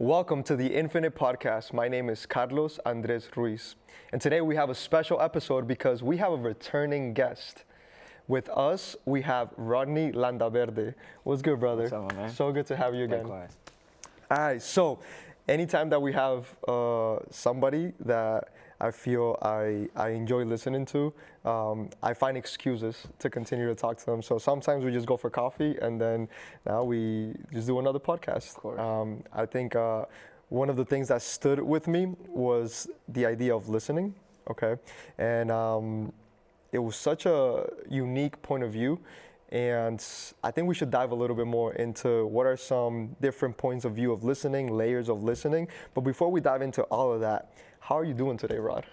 Welcome to the Infinite Podcast. My name is Carlos Andres Ruiz. And today we have a special episode because we have a returning guest. With us, we have Rodney Landaverde. What's good, brother? What's up, man? So good to have you again. Likewise. All right, so anytime that we have somebody that I feel I enjoy listening to, I find excuses to continue to talk to them. So sometimes we just go for coffee, and then now we just do another podcast. Of course. I think one of the things that stood with me was the idea of listening, okay? And it was such a unique point of view. And I think we should dive a little bit more into what are some different points of view of listening, layers of listening. But before we dive into all of that, how are you doing today, Rod?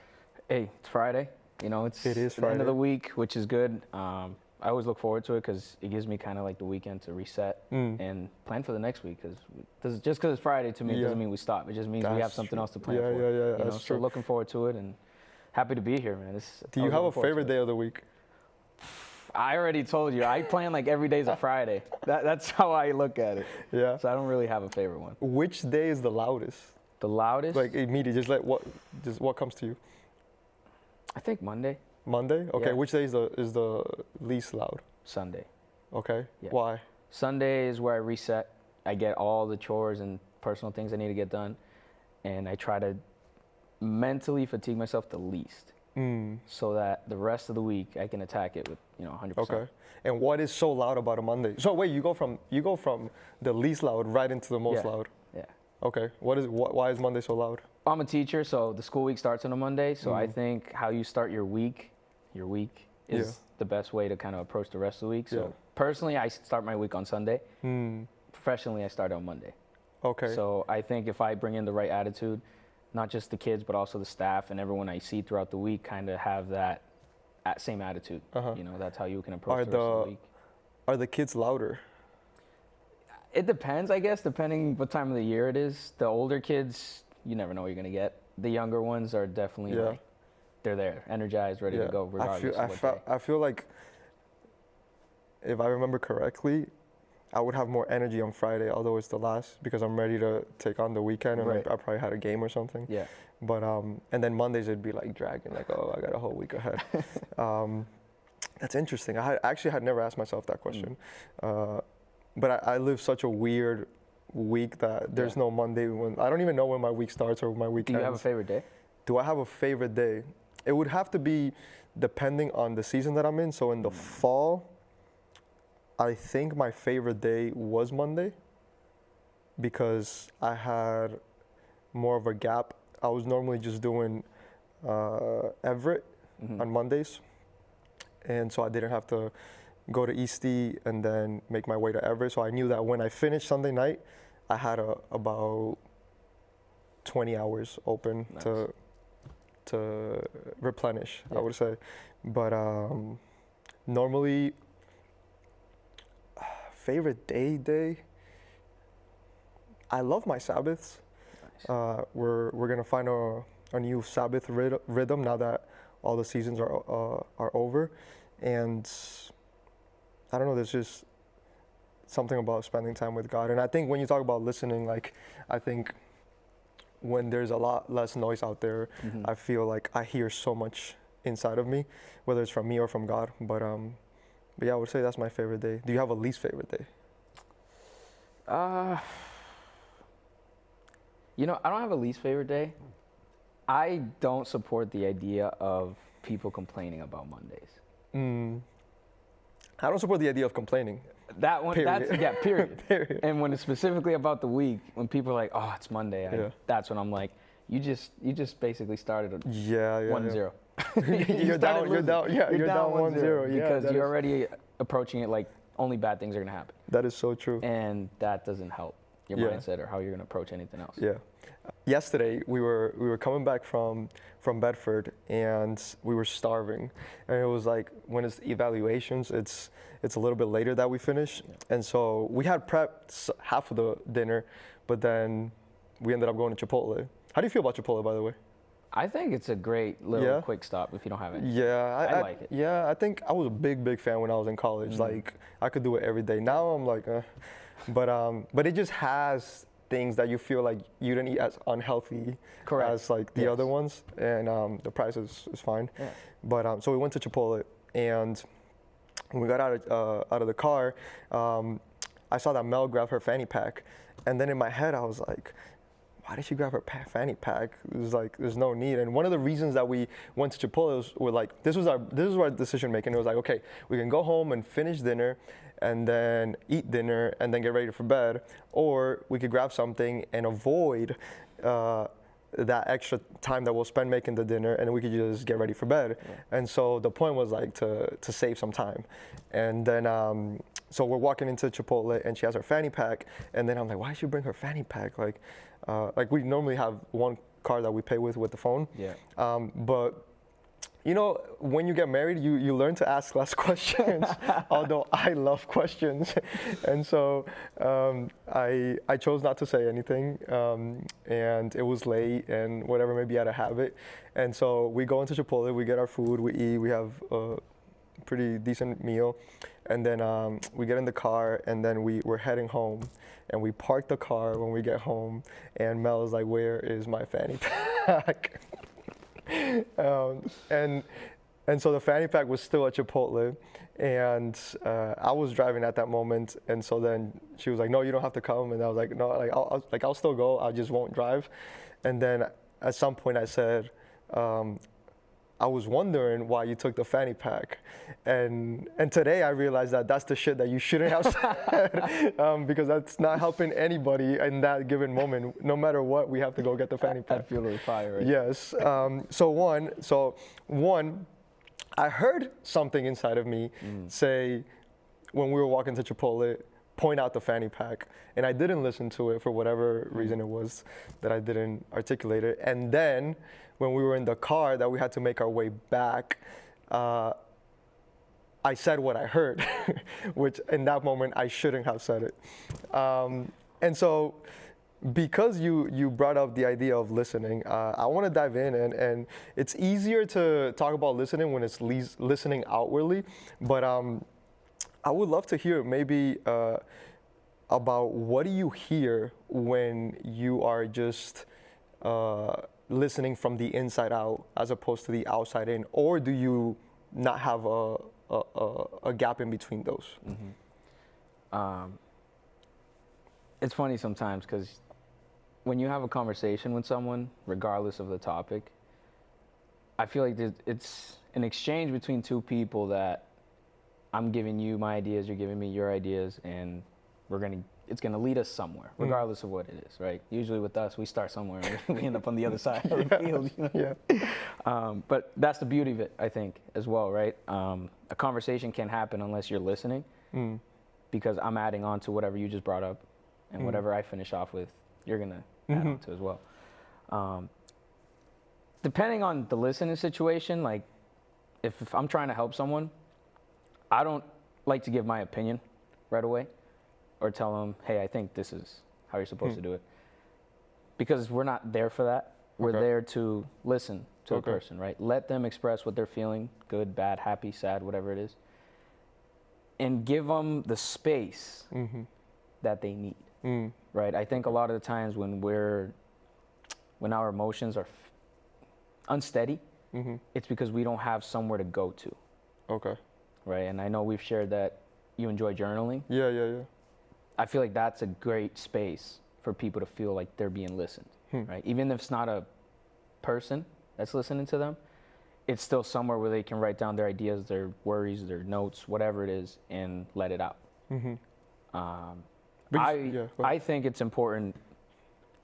Hey, it's Friday. You know, it is the end of the week, which is good. I always look forward to it because it gives me kind of like the weekend to reset and plan for the next week. Because just because it's Friday to me, it doesn't mean we stop. It just means we have something else to plan for. Yeah, you know? So looking forward to it and happy to be here, man. Do you have a favorite day of the week? I already told you. I plan like every day's a Friday. That's how I look at it. Yeah. So I don't really have a favorite one. Which day is the loudest? The loudest? Like immediately, just what comes to you? I think Monday. Monday? Okay. Yeah. Which day is the least loud? Sunday. Okay. Yeah. Why? Sunday is where I reset. I get all the chores and personal things I need to get done, and I try to mentally fatigue myself the least. So that the rest of the week I can attack it with 100%. Okay. And what is so loud about a Monday? So wait, you go from the least loud right into the most loud. Yeah. Okay. Why is Monday so loud? I'm a teacher, so the school week starts on a Monday. So I think how you start your week is the best way to kind of approach the rest of the week. So personally, I start my week on Sunday. Professionally, I start on Monday. Okay. So I think if I bring in the right attitude, not just the kids, but also the staff and everyone I see throughout the week kind of have that same attitude. That's how you can approach the rest of the week. Are the kids louder? It depends, I guess, depending what time of the year it is. The older kids, you never know what you're going to get. The younger ones are definitely like, they're there, energized, ready to go regardless of what day. I feel like, if I remember correctly, I would have more energy on Friday, although it's the last, because I'm ready to take on the weekend, and I probably had a game or something. Yeah. But and then Mondays it'd be like dragging, like, oh, I got a whole week ahead. That's interesting. I actually had never asked myself that question. But I live such a weird week that there's no Monday when I don't even know when my week starts or my week ends. Do you have a favorite day? Do I have a favorite day? It would have to be depending on the season that I'm in. So in the fall, I think my favorite day was Monday because I had more of a gap. I was normally just doing Everett on Mondays. And so I didn't have to go to Eastie and then make my way to Everett. So I knew that when I finished Sunday night, I had about 20 hours open to replenish, I would say. But normally, favorite day, I love my Sabbaths. Nice. We're gonna find a new Sabbath rhythm now that all the seasons are over, and I don't know, there's just something about spending time with God. And I think when you talk about listening, like, I think when there's a lot less noise out there, I feel like I hear so much inside of me, whether it's from me or from God. But yeah, I would say that's my favorite day. Do you have a least favorite day? I don't have a least favorite day. I don't support the idea of people complaining about Mondays. I don't support the idea of complaining. That one, period. Period. Period. And when it's specifically about the week, when people are like, "Oh, it's Monday," that's when I'm like, "You just basically started a 1-0. You're down 1-0. Because you're already approaching it like only bad things are gonna happen. That is so true. And that doesn't help your mindset or how you're gonna approach anything else. Yeah. Yesterday we were coming back from Bedford and we were starving, and it was like when it's evaluations, it's a little bit later that we finish, and so we had prepped half of the dinner, but then we ended up going to Chipotle. How do you feel about Chipotle, by the way? I think it's a great little quick stop if you don't have it. Yeah, I like it. Yeah, I think I was a big fan when I was in college. Like, I could do it every day. Now I'm like, but it just has things that you feel like you didn't eat as unhealthy as like the other ones, and the price is fine. Yeah. But so we went to Chipotle, and when we got out of the car, I saw that Mel grab her fanny pack, and then in my head I was like, why did she grab her fanny pack? It was like, there's no need. And one of the reasons that we went to Chipotle was like, this was our decision making. It was like, okay, we can go home and finish dinner and then eat dinner and then get ready for bed, or we could grab something and avoid that extra time that we'll spend making the dinner, and we could just get ready for bed. Yeah. And so the point was like to save some time. And then so we're walking into Chipotle, and she has her fanny pack, and then I'm like, why did she bring her fanny pack? Like we normally have one card that we pay with the phone. Yeah. But you know, when you get married, you learn to ask less questions, although I love questions. And so I chose not to say anything, and it was late and whatever, maybe out of habit. And so we go into Chipotle, we get our food, we eat, we have a pretty decent meal. And then we get in the car, and then we're heading home. And we park the car when we get home, and Mel is like, where is my fanny pack? And so the fanny pack was still at Chipotle, and I was driving at that moment, and so then she was like, no, you don't have to come, and I was like, no, like I'll still go, I just won't drive. And then at some point I said, I was wondering why you took the fanny pack, and today I realized that that's the shit that you shouldn't have said, because that's not helping anybody in that given moment. No matter what, we have to go get the fanny pack. I feel the fire. Right? Yes. So one, I heard something inside of me say when we were walking to Chipotle, point out the fanny pack, and I didn't listen to it for whatever reason it was that I didn't articulate it. And then when we were in the car that we had to make our way back, I said what I heard, which in that moment I shouldn't have said it. And so because you brought up the idea of listening, I want to dive in, and it's easier to talk about listening when it's listening outwardly, but I would love to hear maybe about what do you hear when you are just listening from the inside out as opposed to the outside in, or do you not have a gap in between those? Mm-hmm. It's funny sometimes because when you have a conversation with someone, regardless of the topic, I feel like it's an exchange between two people that I'm giving you my ideas, you're giving me your ideas, and it's gonna lead us somewhere, regardless of what it is, right? Usually with us, we start somewhere and we end up on the other side of the field. You know? Yeah. But that's the beauty of it, I think, as well, right? A conversation can't happen unless you're listening, because I'm adding on to whatever you just brought up, and whatever I finish off with, you're gonna add on to as well. Depending on the listening situation, like if I'm trying to help someone, I don't like to give my opinion right away or tell them, hey, I think this is how you're supposed to do it. Because we're not there for that. We're there to listen to the person, right? Let them express what they're feeling, good, bad, happy, sad, whatever it is. And give them the space that they need, right? I think a lot of the times when our emotions are unsteady, it's because we don't have somewhere to go to. Okay. Right, and I know we've shared that you enjoy journaling. Yeah. I feel like that's a great space for people to feel like they're being listened, right? Even if it's not a person that's listening to them, it's still somewhere where they can write down their ideas, their worries, their notes, whatever it is, and let it out. I think it's important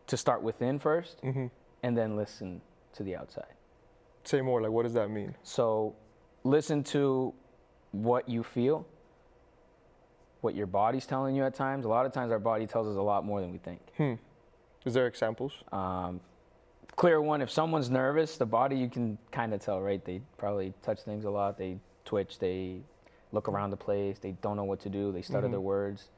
to start within first, and then listen to the outside. Say more, like what does that mean? So listen to what you feel, what your body's telling you at times. A lot of times our body tells us a lot more than we think. Is there examples? Clear one, if someone's nervous, the body, you can kind of tell, right? They probably touch things a lot. They twitch, they look around the place, they don't know what to do, they stutter their words.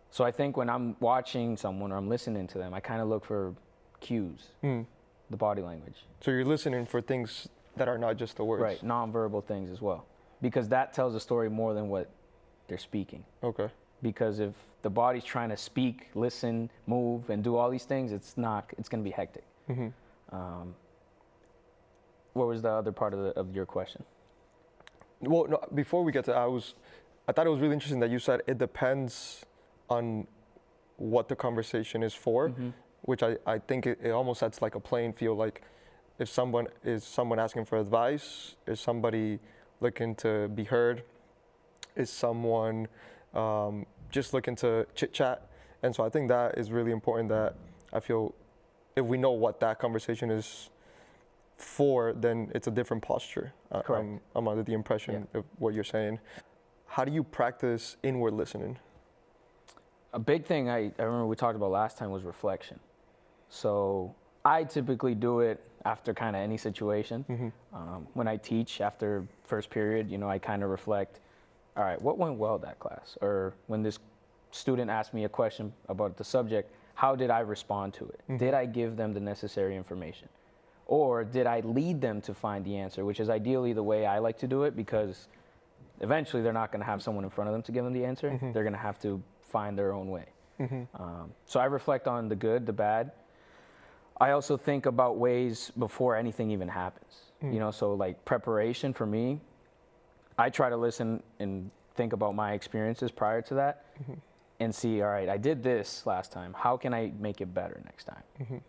So I think when I'm watching someone or I'm listening to them, I kind of look for cues, the body language. So you're listening for things that are not just the words. Right, nonverbal things as well. Because that tells a story more than what they're speaking. Okay. because if the body's trying to speak, listen, move, and do all these things, it's going to be hectic. What was the other part of your question? Well, no, before we get to that, I thought it was really interesting that you said it depends on what the conversation is for, which I think it almost sets like a playing field. Like if someone asking for advice, is somebody looking to be heard, is someone just looking to chit chat. And so I think that is really important, that I feel if we know what that conversation is for, then it's a different posture. I'm under the impression of what you're saying. How do you practice inward listening? A big thing I remember we talked about last time was reflection. So I typically do it after kind of any situation. When I teach after first period, I kind of reflect, all right, what went well that class? Or when this student asked me a question about the subject, how did I respond to it? Did I give them the necessary information? Or did I lead them to find the answer, which is ideally the way I like to do it, because eventually they're not going to have someone in front of them to give them the answer. They're going to have to find their own way. So I reflect on the good, the bad. I also think about ways before anything even happens. So like preparation for me, I try to listen and think about my experiences prior to that and see, all right, I did this last time. How can I make it better next time?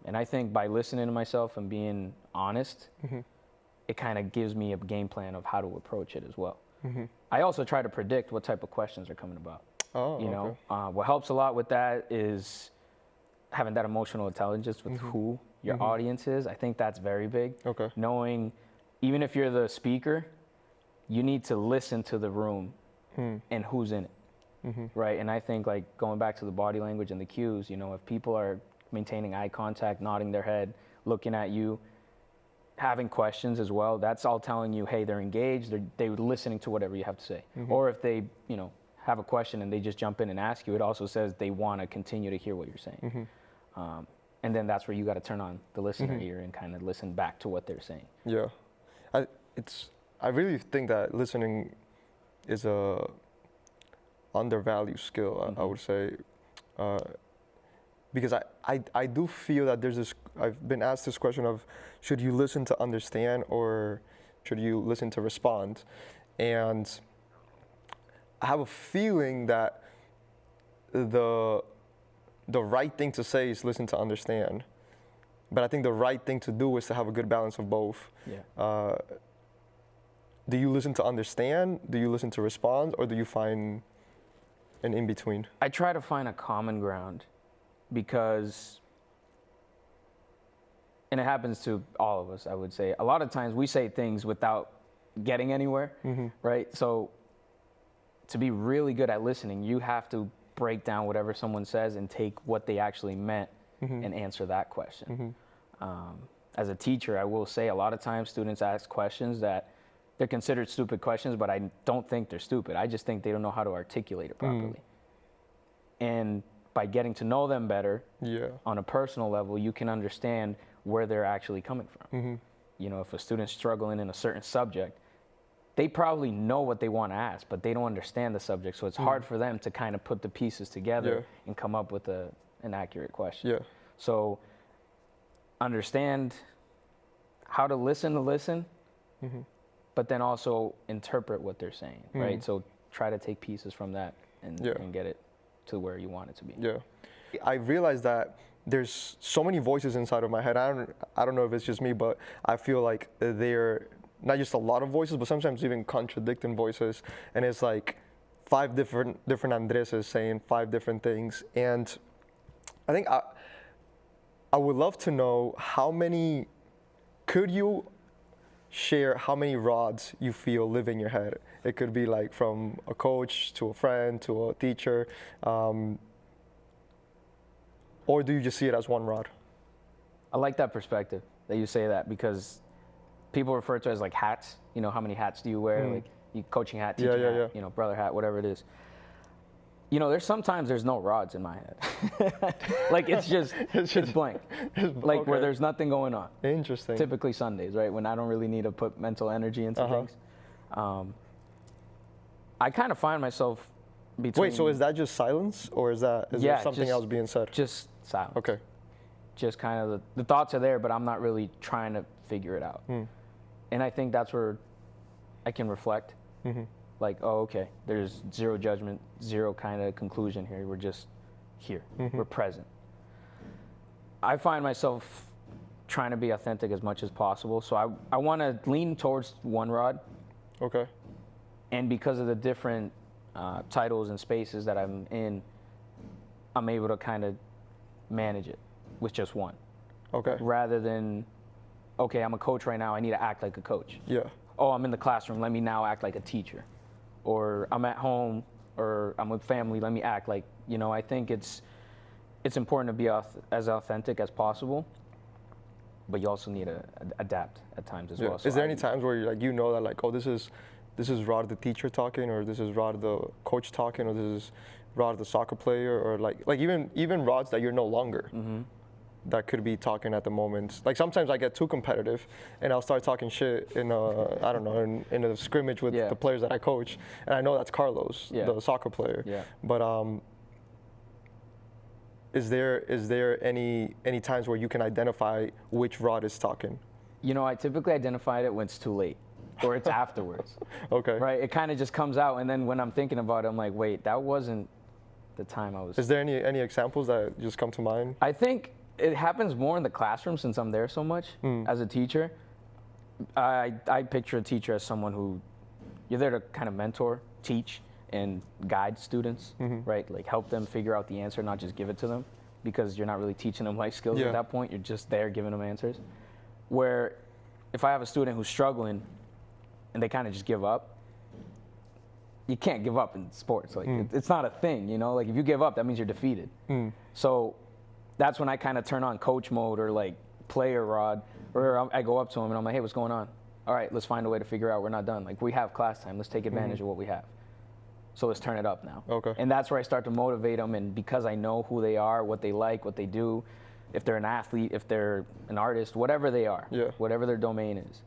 And I think by listening to myself and being honest, it kind of gives me a game plan of how to approach it as well. I also try to predict what type of questions are coming about. What helps a lot with that is having that emotional intelligence with who your audience is. I think that's very big. Knowing, even if you're the speaker, you need to listen to the room and who's in it. Right? And I think, like, going back to the body language and the cues, if people are maintaining eye contact, nodding their head, looking at you, having questions as well, that's all telling you, hey, they're engaged, they're listening to whatever you have to say. Or if they, have a question and they just jump in and ask you, it also says they want to continue to hear what you're saying. And then that's where you got to turn on the listener ear and kind of listen back to what they're saying. Yeah. I really think that listening is a undervalued skill, I would say. Because I do feel that there's this, I've been asked this question of, should you listen to understand or should you listen to respond? And I have a feeling that the right thing to say is listen to understand. But I think the right thing to do is to have a good balance of both. Do you listen to understand? Do you listen to respond? Or do you find an in-between? I try to find a common ground, because, and it happens to all of us, I would say, a lot of times we say things without getting anywhere, right? So to be really good at listening, you have to break down whatever someone says and take what they actually meant and answer that question. As a teacher, I will say a lot of times students ask questions that they're considered stupid questions, but I don't think they're stupid. I just think they don't know how to articulate it properly. And by getting to know them better on a personal level, you can understand where they're actually coming from. If a student's struggling in a certain subject, they probably know what they want to ask, but they don't understand the subject. So it's hard for them to kind of put the pieces together and come up with an accurate question. So understand how to listen, but then also interpret what they're saying, right? So try to take pieces from that and get it to where you want it to be. I realized that there's so many voices inside of my head. I don't know if it's just me, but I feel like they're not just a lot of voices, but sometimes even contradicting voices. And it's like 5 different Andreses saying 5 different things. And I think I would love to know could you share how many rods you feel live in your head? It could be like from a coach to a friend to a teacher, or do you just see it as one rod? I like that perspective that you say that, because people refer to it as like hats. How many hats do you wear? Like you coaching hat, teaching hat, brother hat, whatever it is. There's sometimes there's no rods in my head. Like it's blank. Like where there's nothing going on. Interesting. Typically Sundays, right? When I don't really need to put mental energy into things. I kind of find myself Wait, so is that just silence, or is there something else being said? Just silence. Okay. Just kind of the thoughts are there, but I'm not really trying to figure it out. And I think that's where I can reflect. Like, oh, okay, there's zero judgment, zero kind of conclusion here. We're just here. We're present. I find myself trying to be authentic as much as possible. So I want to lean towards one rod. Okay. And because of the different titles and spaces that I'm in, I'm able to kind of manage it with just one. Okay. Rather than, okay, I'm a coach right now, I need to act like a coach. Yeah. Oh, I'm in the classroom, let me now act like a teacher. Or I'm at home, or I'm with family, let me act like, I think it's important to be as authentic as possible, but you also need to adapt at times as well. So is there any times where you're that like, oh, this is Rod the teacher talking, or this is Rod the coach talking, or this is Rod the soccer player, or like even Rods that you're no longer that could be talking at the moment? Like sometimes I get too competitive and I'll start talking shit in I don't know, in a scrimmage with the players that I coach, and I know that's Carlos, the soccer player. Yeah. But is there any times where you can identify which Rod is talking? I typically identified it when it's too late, or it's afterwards. Okay. Right? It kind of just comes out, and then when I'm thinking about it, I'm like, wait, that wasn't the time I was. Is there any examples that just come to mind? I think it happens more in the classroom since I'm there so much as a teacher. I picture a teacher as someone who you're there to kind of mentor, teach, and guide students, right? Like help them figure out the answer, not just give it to them, because you're not really teaching them life skills at that point. You're just there giving them answers. Where if I have a student who's struggling and they kind of just give up, you can't give up in sports. Like it's not a thing, Like if you give up, that means you're defeated. So that's when I kind of turn on coach mode, or like player Rod, or I go up to him and I'm like, hey, what's going on? All right, let's find a way to figure out we're not done. Like we have class time. Let's take advantage of what we have. So let's turn it up now. Okay. And that's where I start to motivate them. And because I know who they are, what they like, what they do, if they're an athlete, if they're an artist, whatever they are, whatever their domain is,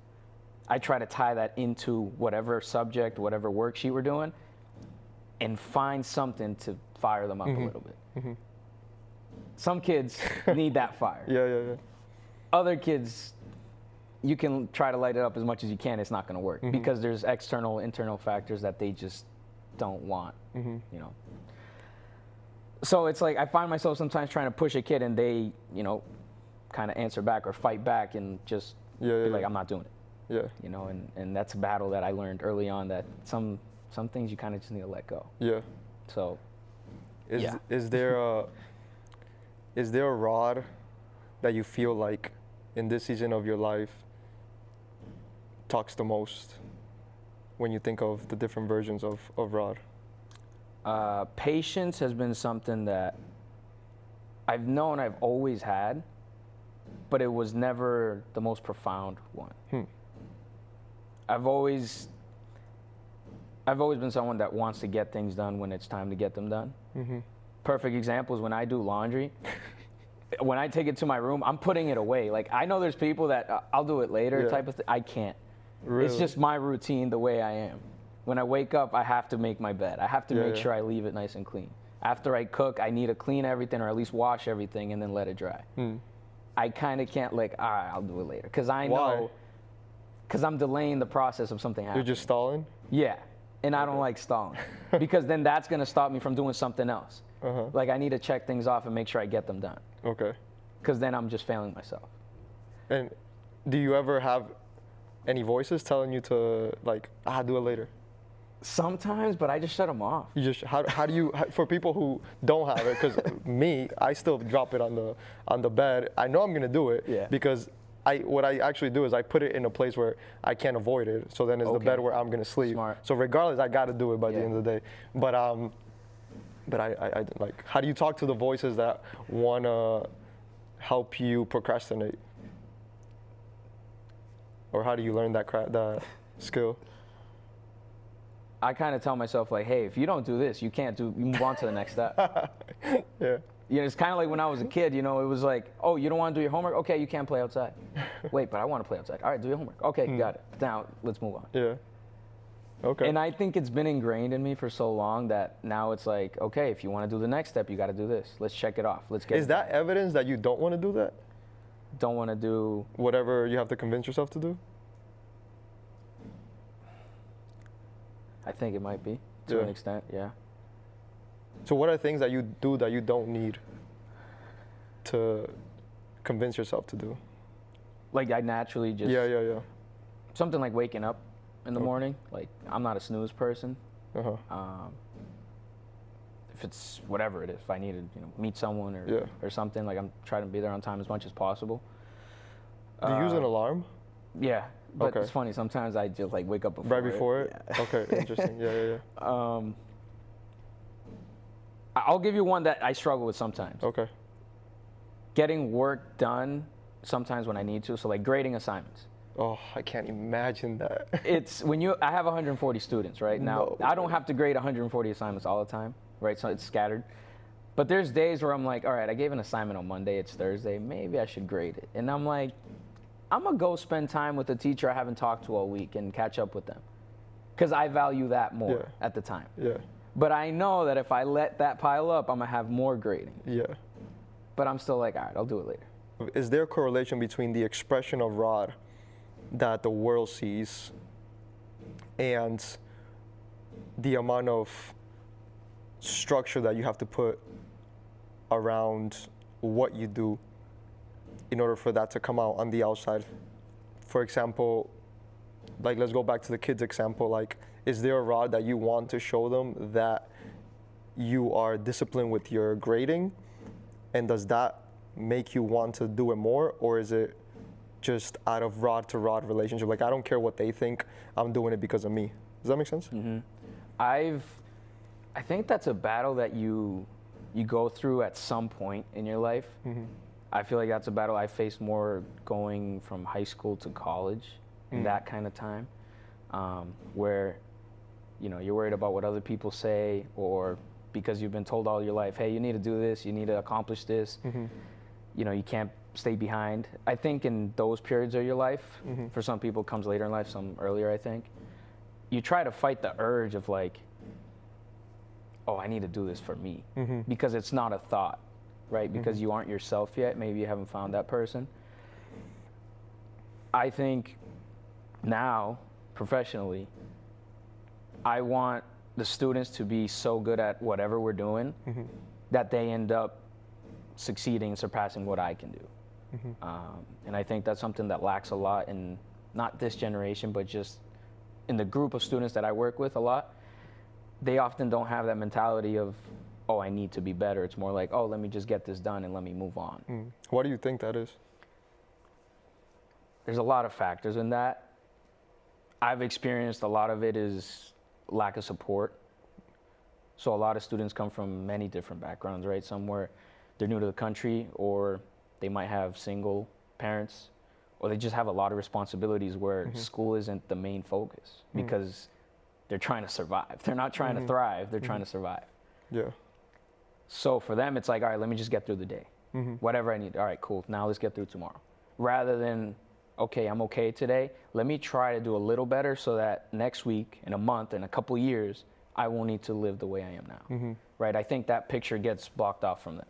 I try to tie that into whatever subject, whatever worksheet we're doing, and find something to fire them up a little bit. Some kids need that fire. Yeah. Other kids, you can try to light it up as much as you can. It's not going to work because there's external, internal factors that they just don't want, So it's like I find myself sometimes trying to push a kid, and they, kind of answer back or fight back, and just be like, I'm not doing it. Yeah. And that's a battle that I learned early on, that some things you kind of just need to let go. Yeah. So. Is there a Rod that you feel like in this season of your life talks the most when you think of the different versions of Rod? Patience has been something that I've known I've always had, but it was never the most profound one. I've always been someone that wants to get things done when it's time to get them done. Perfect example is when I do laundry. When I take it to my room, I'm putting it away. Like, I know there's people that I'll do it later type of thing. I can't. Really? It's just my routine, the way I am. When I wake up, I have to make my bed. I have to make sure I leave it nice and clean. After I cook, I need to clean everything, or at least wash everything and then let it dry. I kind of can't, like, all right, I'll do it later. Because I know, because I'm delaying the process of something happening. You're just stalling? Yeah. And I don't like stalling. Because then that's going to stop me from doing something else. Like, I need to check things off and make sure I get them done. Okay. Because then I'm just failing myself. And do you ever have any voices telling you to, like, do it later? Sometimes, but I just shut them off. You just how do you for people who don't have it? Because me, I still drop it on the bed. I know I'm gonna do it because what I actually do is I put it in a place where I can't avoid it. So then it's the bed where I'm gonna sleep. Smart. So regardless, I got to do it by the end of the day. But I like, how do you talk to the voices that wanna help you procrastinate? Or how do you learn that skill? I kind of tell myself, like, hey, if you don't do this, you move on to the next step. Yeah. It's kind of like when I was a kid, it was like, oh, you don't want to do your homework? Okay, you can't play outside. Wait, but I want to play outside. All right, do your homework. Okay, got it. Now, let's move on. Yeah. Okay. And I think it's been ingrained in me for so long that now it's like, okay, if you want to do the next step, you got to do this. Let's check it off. Let's get Is that evidence that you don't want to do that? Don't want to do whatever you have to convince yourself to do? I think it might be, to an extent, yeah. So what are things that you do that you don't need to convince yourself to do? Like I naturally just... Yeah. Something like waking up in the morning. Like, I'm not a snooze person. Uh-huh. If it's whatever it is, if I need to, meet someone or something, like I'm trying to be there on time as much as possible. Do you use an alarm? Yeah, but it's funny. Sometimes I just like wake up before right before it. Yeah. Okay, interesting. Yeah. I'll give you one that I struggle with sometimes. Okay. Getting work done sometimes when I need to. So like grading assignments. Oh, I can't imagine that. It's when I have 140 students right now. I don't have to grade 140 assignments all the time, right? So it's scattered. But there's days where I'm like, all right, I gave an assignment on Monday. It's Thursday. Maybe I should grade it. And I'm like, I'm going to go spend time with a teacher I haven't talked to all week and catch up with them. Because I value that more at the time. Yeah. But I know that if I let that pile up, I'm going to have more grading. Yeah. But I'm still like, all right, I'll do it later. Is there a correlation between the expression of Rod that the world sees and the amount of structure that you have to put around what you do in order for that to come out on the outside? For example, like let's go back to the kids example, like is there a Rod that you want to show them that you are disciplined with your grading, and does that make you want to do it more, or is it just out of rod to rod relationship? Like I don't care what they think, I'm doing it because of me. Does that make sense? Mm-hmm. I think that's a battle that you go through at some point in your life. Mm-hmm. I feel like that's a battle I faced more going from high school to college, that kind of time, where you're worried about what other people say, or because you've been told all your life, hey, you need to do this, you need to accomplish this. Mm-hmm. You can't stay behind. I think in those periods of your life, for some people it comes later in life, some earlier, I think, you try to fight the urge of like, oh, I need to do this for me, because it's not a thought, right? Because you aren't yourself yet. Maybe you haven't found that person. I think now, professionally, I want the students to be so good at whatever we're doing that they end up succeeding, surpassing what I can do. And I think that's something that lacks a lot in not this generation, but just in the group of students that I work with a lot. They often don't have that mentality of, oh, I need to be better. It's more like, oh, let me just get this done and let me move on. What do you think that is? There's a lot of factors in that. I've experienced a lot of it is lack of support. So a lot of students come from many different backgrounds, right? Some where they're new to the country, or they might have single parents, or they just have a lot of responsibilities where school isn't the main focus because they're trying to survive. They're not trying to thrive, they're trying to survive. Yeah. So for them, it's like, all right, let me just get through the day. Whatever I need, all right, cool, now let's get through tomorrow. Rather than, okay, I'm okay today, let me try to do a little better so that next week, in a month, in a couple years, I won't need to live the way I am now, right? I think that picture gets blocked off from them.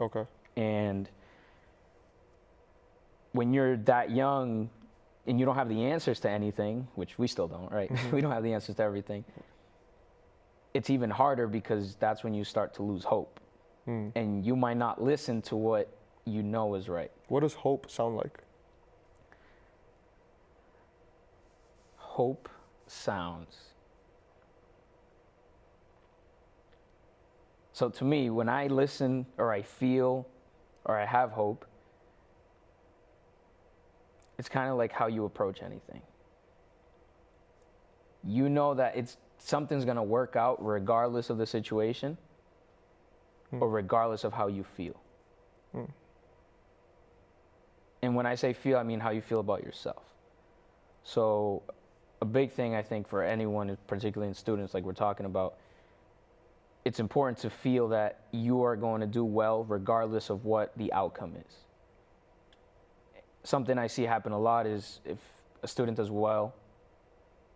Okay. And when you're that young and you don't have the answers to anything, which we still don't, right? We don't have the answers to everything. It's even harder because that's when you start to lose hope. And you might not listen to what you know is right. What does hope sound like? Hope sounds. So to me, when I listen or I feel or I have hope, it's kind of like how you approach anything. You know that something's going to work out regardless of the situation or regardless of how you feel. And when I say feel, I mean how you feel about yourself. So a big thing, I think, for anyone, particularly in students like we're talking about, it's important to feel that you are going to do well regardless of what the outcome is. Something I see happen a lot is if a student does well,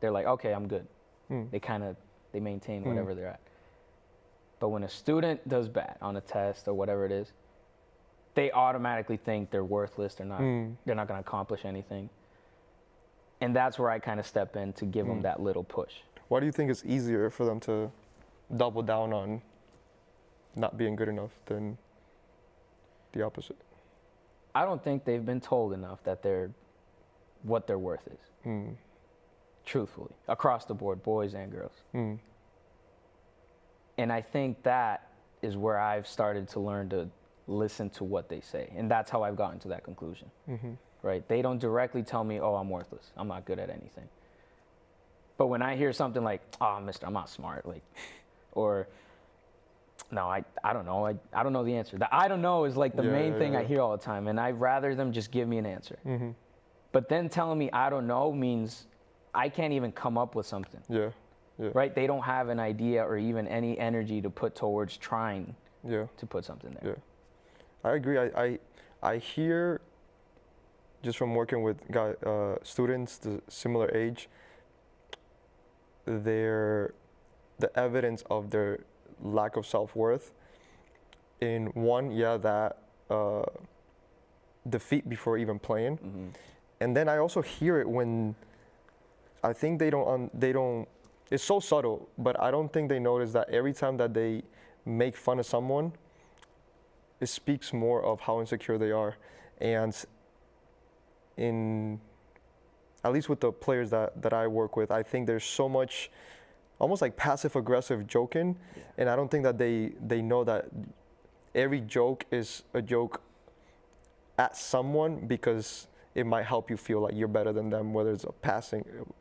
they're like, okay, I'm good. They maintain whatever they're at. But when a student does bad on a test or whatever it is, they automatically think they're worthless. They're not going to accomplish anything. And that's where I kind of step in to give them that little push. Why do you think it's easier for them to double down on not being good enough than the opposite? I don't think they've been told enough that what their worth is. Truthfully, across the board, boys and girls. And I think that is where I've started to learn to listen to what they say. And that's how I've gotten to that conclusion. Right? They don't directly tell me, oh, I'm worthless. I'm not good at anything. But when I hear something like, oh, mister, I'm not smart, like, or, no, I don't know. I don't know the answer. The I don't know is like the main thing I hear all the time. And I'd rather them just give me an answer. But then telling me I don't know means I can't even come up with something. Right? They don't have an idea or even any energy to put towards trying to put something there. I agree. I hear, just from working with students the similar age, the evidence of their lack of self-worth in one, that defeat before even playing. And then I also hear it when I think they don't, it's so subtle, but I don't think they notice that every time that they make fun of someone, it speaks more of how insecure they are. And at least with the players that I work with, I think there's so much almost like passive aggressive joking. And I don't think that they know that every joke is a joke at someone because it might help you feel like you're better than them, whether it's a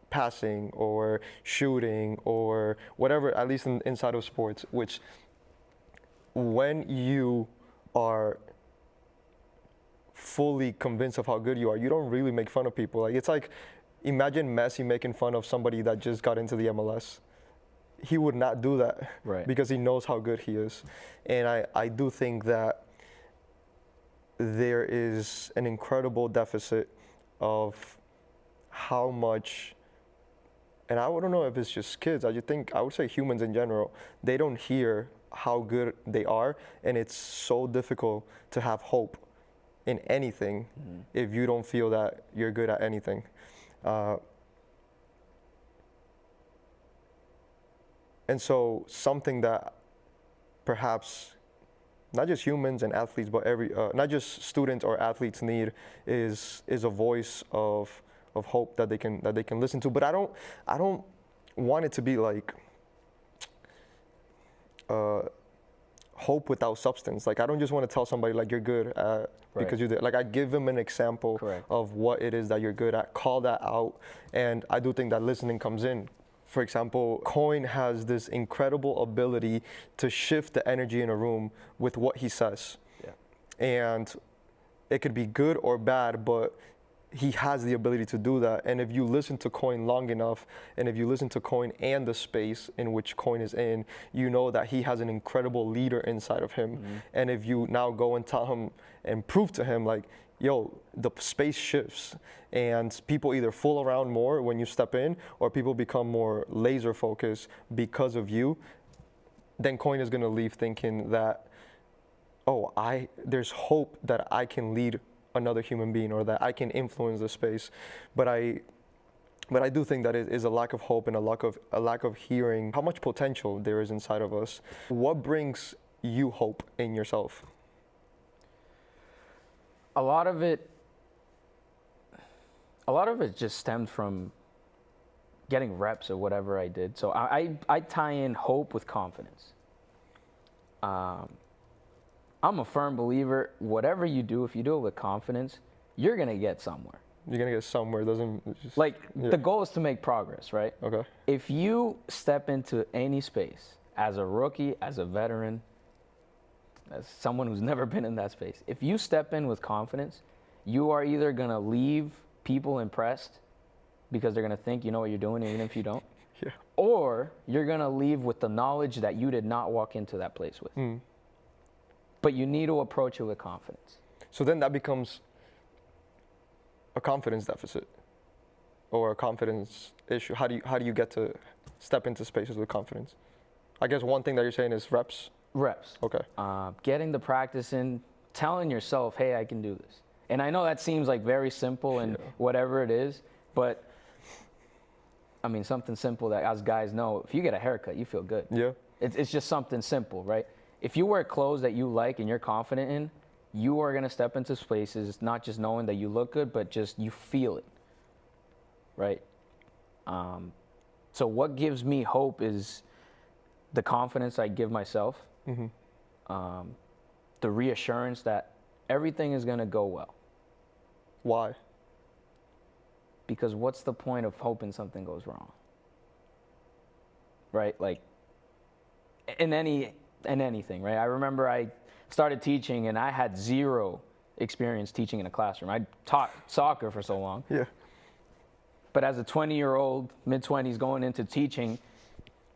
passing or shooting or whatever, at least inside of sports, which when you are fully convinced of how good you are, you don't really make fun of people. Like, it's like, imagine Messi making fun of somebody that just got into the MLS. He would not do that because he knows how good he is. And I do think that there is an incredible deficit of how much, and I don't know if it's just kids, I would say humans in general, they don't hear how good they are, and it's so difficult to have hope in anything if you don't feel that you're good at anything. And so something that perhaps not just humans and athletes, but not just students or athletes need is a voice of hope that they can listen to. But I don't want it to be like hope without substance. Like, I don't just want to tell somebody like you're good at because you did. Like, I give them an example of what it is that you're good at, call that out, and I do think that listening comes in. For example, Coin has this incredible ability to shift the energy in a room with what he says. And it could be good or bad, but he has the ability to do that. And if you listen to Coin long enough, and if you listen to Coin and the space in which Coin is in, you know that he has an incredible leader inside of him. And if you now go and tell him and prove to him, like, yo, the space shifts and people either fool around more when you step in, or people become more laser focused because of you, then Coin is gonna leave thinking that, oh, there's hope that I can lead another human being, or that I can influence the space. But I do think that it is a lack of hope and a lack of hearing how much potential there is inside of us. What brings you hope in yourself? A lot of it just stemmed from getting reps of whatever I did. So I tie in hope with confidence. I'm a firm believer, whatever you do, if you do it with confidence, you're going to get somewhere. You're going to get somewhere. The goal is to make progress, right? Okay. If you step into any space as a rookie, as a veteran, as someone who's never been in that space, if you step in with confidence, you are either going to leave people impressed because they're going to think you know what you're doing even if you don't, or you're going to leave with the knowledge that you did not walk into that place with. But you need to approach it with confidence. So then that becomes a confidence deficit. or a confidence issue? How do you get to step into spaces with confidence? I guess one thing that you're saying is reps. Reps. Okay. Getting the practice in, telling yourself, hey, I can do this. And I know that seems like very simple and whatever it is, but I mean, something simple that us guys know, if you get a haircut, you feel good. Yeah. It's just something simple, right? If you wear clothes that you like and you're confident in, you are going to step into spaces not just knowing that you look good, but just you feel it, right? So what gives me hope is the confidence I give myself, the reassurance that everything is going to go well. Why? Because what's the point of hoping something goes wrong? Right? Like in anything, right? I remember I started teaching and I had zero experience teaching in a classroom. I taught soccer for so long. Yeah. But as a 20-year-old, mid-20s going into teaching,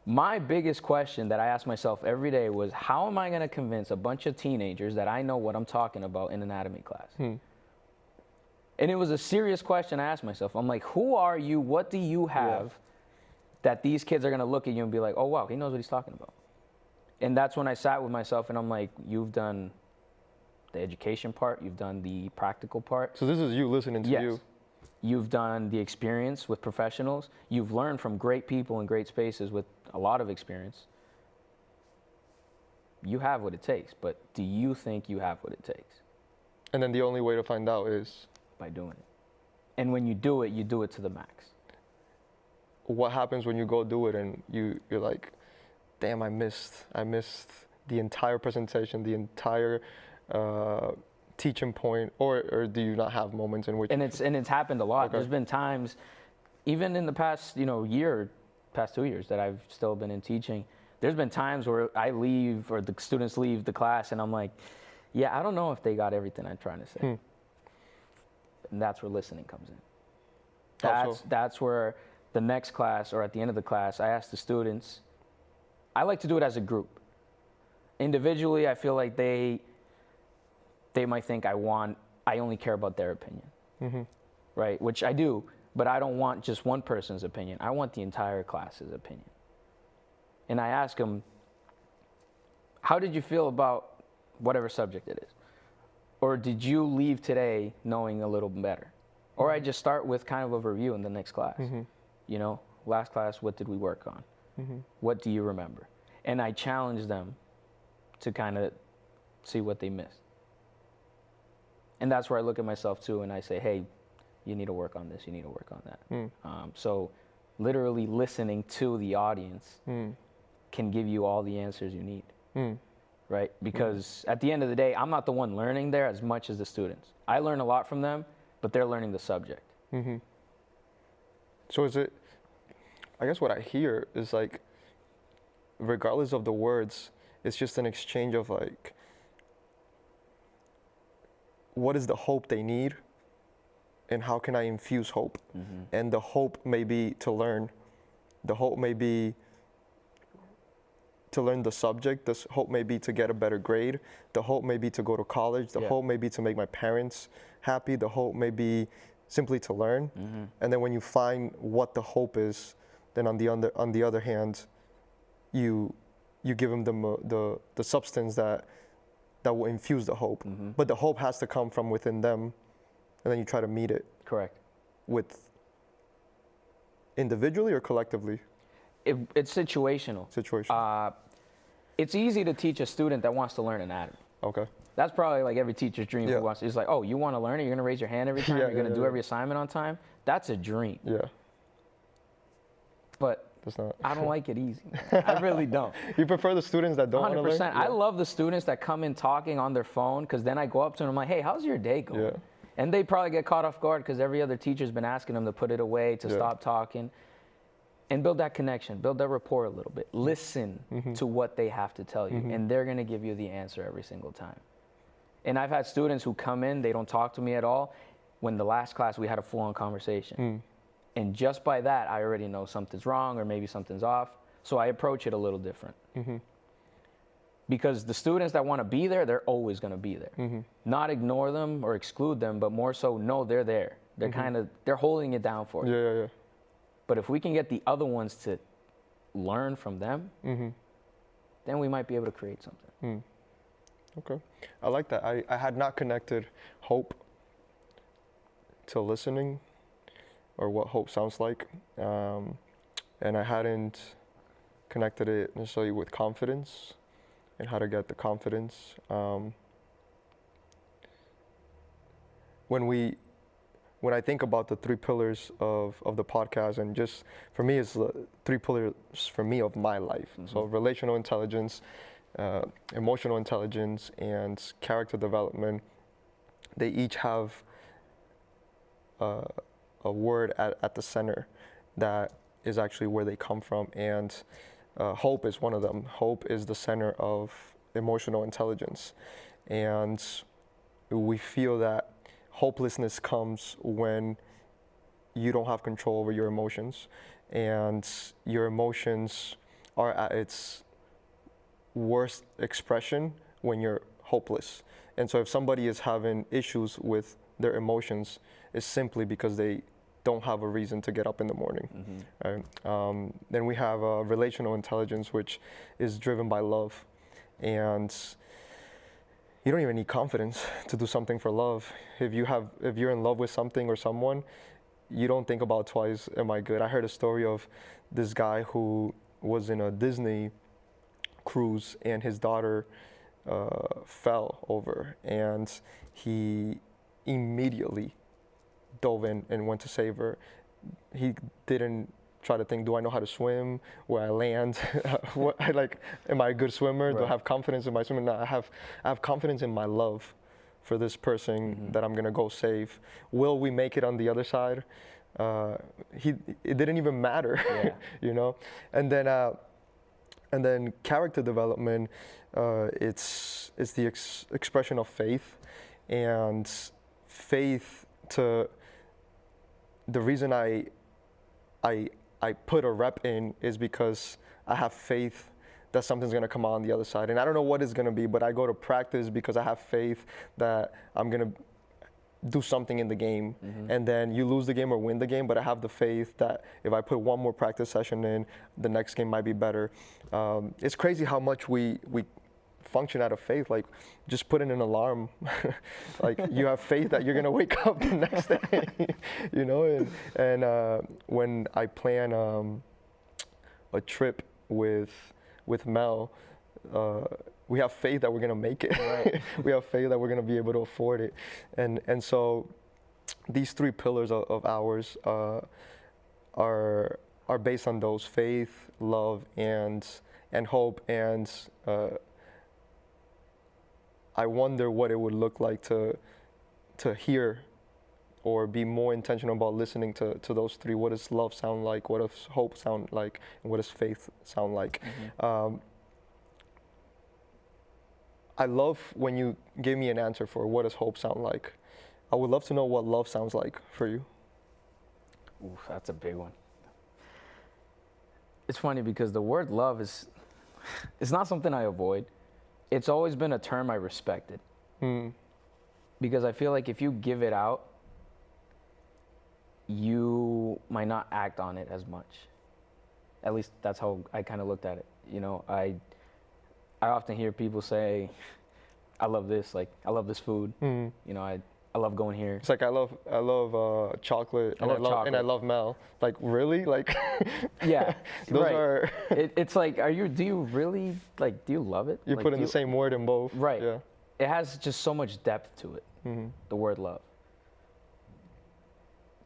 my biggest question that I asked myself every day was, how am I going to convince a bunch of teenagers that I know what I'm talking about in anatomy class? And it was a serious question I asked myself. I'm like, who are you? What do you have that these kids are going to look at you and be like, oh, wow, he knows what he's talking about? And that's when I sat with myself and I'm like, you've done the education part. You've done the practical part. So this is you listening to you. You've done the experience with professionals. You've learned from great people in great spaces with a lot of experience. You have what it takes, but do you think you have what it takes? And then the only way to find out is? By doing it. And when you do it to the max. What happens when you go do it and you're like, damn, I missed the entire presentation, the entire teaching point, or do you not have moments in which? And it's happened a lot. Okay. There's been times, even in the past past 2 years that I've still been in teaching, there's been times where I leave or the students leave the class and I'm like, yeah, I don't know if they got everything I'm trying to say. And that's where listening comes in. That's where the next class or at the end of the class, I ask the students, I like to do it as a group. Individually, I feel like they might think I only care about their opinion, right? Which I do, but I don't want just one person's opinion. I want the entire class's opinion. And I ask them, how did you feel about whatever subject it is? Or did you leave today knowing a little better? Or I just start with kind of a review in the next class. Last class, what did we work on? What do you remember? And I challenge them to kind of see what they missed. And that's where I look at myself too and I say, hey, you need to work on this, you need to work on that. So literally listening to the audience can give you all the answers you need. Right? Because at the end of the day, I'm not the one learning there as much as the students. I learn a lot from them, but they're learning the subject. So is it, I guess what I hear is like, regardless of the words, it's just an exchange of like, what is the hope they need and how can I infuse hope? And the hope may be to learn. The hope may be to learn the subject. The hope may be to get a better grade. The hope may be to go to college. The hope may be to make my parents happy. The hope may be simply to learn. And then when you find what the hope is, then on the other hand, you give them the substance that will infuse the hope. But the hope has to come from within them, and then you try to meet it. Correct. With individually or collectively? It's situational. It's easy to teach a student that wants to learn anatomy. Okay. That's probably like every teacher's dream who wants to. It's like, oh, you want to learn it? You're going to raise your hand every time? You're going to do every assignment on time? That's a dream. Yeah. But that's not. I don't like it easy. I really don't. You prefer the students that don't 100%. Want to learn? I love the students that come in talking on their phone because then I go up to them and I'm like, hey, how's your day going? Yeah. And they probably get caught off guard because every other teacher's been asking them to put it away, to stop talking. And build that connection, build that rapport a little bit. Listen to what they have to tell you, and they're going to give you the answer every single time. And I've had students who come in, they don't talk to me at all. When the last class, we had a full-on conversation. And just by that, I already know something's wrong or maybe something's off. So I approach it a little different. Because the students that want to be there, they're always going to be there. Not ignore them or exclude them, but more so know they're there. They're kind of, they're holding it down for you. Yeah. But if we can get the other ones to learn from them, then we might be able to create something. Okay. I like that. I had not connected hope to listening, or what hope sounds like. And I hadn't connected it necessarily with confidence and how to get the confidence. When I think about the 3 pillars of the podcast, and just for me, it's 3 pillars for me of my life. So relational intelligence, emotional intelligence, and character development, they each have a word at the center that is actually where they come from. And hope is one of them. Hope is the center of emotional intelligence. And we feel that hopelessness comes when you don't have control over your emotions, and your emotions are at its worst expression when you're hopeless. And so if somebody is having issues with their emotions, it's simply because they don't have a reason to get up in the morning. Right? Then we have relational intelligence, which is driven by love. And you don't even need confidence to do something for love. If you're in love with something or someone, you don't think about twice, am I good? I heard a story of this guy who was in a Disney cruise, and his daughter fell over, and he immediately dove in and went to save her. He didn't try to think, do I know how to swim? Where I land? Am I a good swimmer? Right. Do I have confidence in my swimming? No, I have confidence in my love for this person that I'm gonna go save. Will we make it on the other side? It didn't even matter, you know. And then character development, it's the expression of faith, and faith to the reason I put a rep in is because I have faith that something's gonna come out on the other side. And I don't know what it's gonna be, but I go to practice because I have faith that I'm gonna do something in the game. And then you lose the game or win the game, but I have the faith that if I put one more practice session in, the next game might be better. It's crazy how much we function out of faith. Like, just put in an alarm. Like, you have faith that you're gonna wake up the next day, you know. And when I plan a trip with Mel, we have faith that we're gonna make it. Right. We have faith that we're gonna be able to afford it. And so these 3 pillars of ours are based on those: faith, love, and hope. And I wonder what it would look like to hear or be more intentional about listening to those 3. What does love sound like? What does hope sound like? And what does faith sound like? I love when you give me an answer for what does hope sound like. I would love to know what love sounds like for you. Oof, that's a big one. It's funny because the word love it's not something I avoid. It's always been a term I respected. Because I feel like if you give it out, you might not act on it as much. At least that's how I kind of looked at it. You know, I often hear people say, I love this, like, I love this food. You know, I love going here. It's like, I love chocolate, and I love Mel. Like, really? Like, yeah, those right. are. It's like, do you really, like, do you love it? You're like, putting the same word in both. Right. Yeah. It has just so much depth to it, the word love.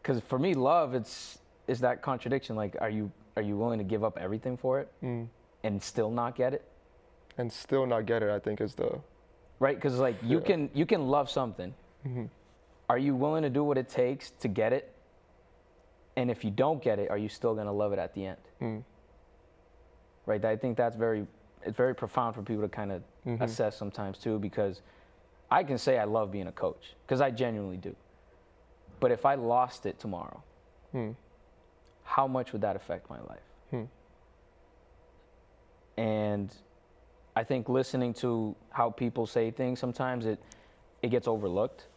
Because for me, love, is that contradiction. Like, are you willing to give up everything for it and still not get it? And still not get it, I think, is the... Right, because, like, you can love something. Are you willing to do what it takes to get it? And if you don't get it, are you still going to love it at the end? Right, I think it's very profound for people to kind of assess sometimes, too, because I can say I love being a coach, because I genuinely do. But if I lost it tomorrow, how much would that affect my life? And I think listening to how people say things, sometimes it gets overlooked.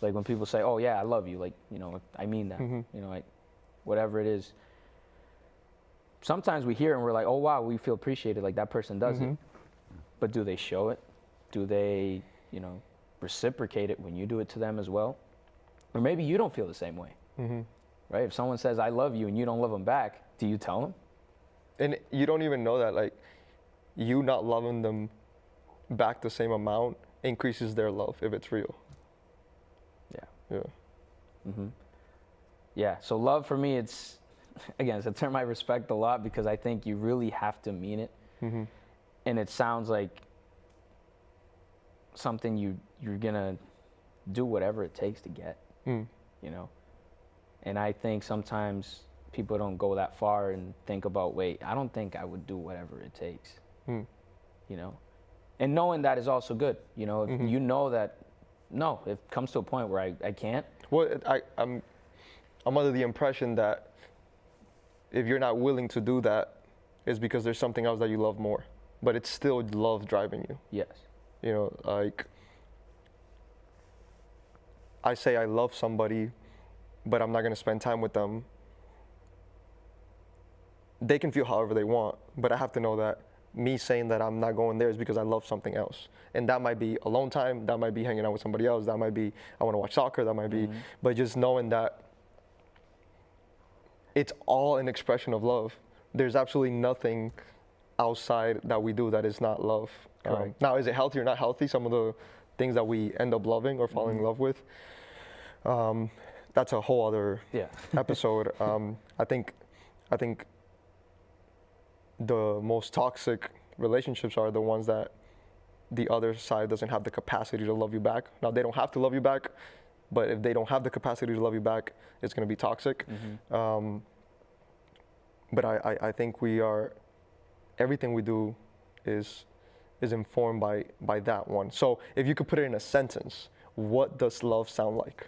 Like when people say, "Oh yeah, I love you," like, you know, I mean that. You know, like whatever it is. Sometimes we hear it and we're like, "Oh wow, we feel appreciated." Like that person does it. But do they show it? Do they, you know, reciprocate it when you do it to them as well? Or maybe you don't feel the same way. Right? If someone says, "I love you," and you don't love them back, do you tell them? And you don't even know that, like, you not loving them back the same amount increases their love if it's real. Yeah. Yeah. So love for me, it's, again, it's a term I respect a lot because I think you really have to mean it. And it sounds like something you're gonna do whatever it takes to get. You know. And I think sometimes people don't go that far and think about, wait, I don't think I would do whatever it takes. You know. And knowing that is also good. You know, if you know that, no, it comes to a point where I can't. Well, I'm under the impression that if you're not willing to do that, it's because there's something else that you love more. But it's still love driving you. Yes. You know, like, I say I love somebody, but I'm not going to spend time with them. They can feel however they want, but I have to know that me saying that I'm not going there is because I love something else. And that might be alone time, that might be hanging out with somebody else, that might be I want to watch soccer, that might be, but just knowing that it's all an expression of love. There's absolutely nothing outside that we do that is not love. Now, is it healthy or not healthy? Some of the things that we end up loving or falling in love with, that's a whole other episode. I think the most toxic relationships are the ones that the other side doesn't have the capacity to love you back. Now, they don't have to love you back, but if they don't have the capacity to love you back, it's going to be toxic. But I think everything we do is informed by that one. So if you could put it in a sentence, what does love sound like?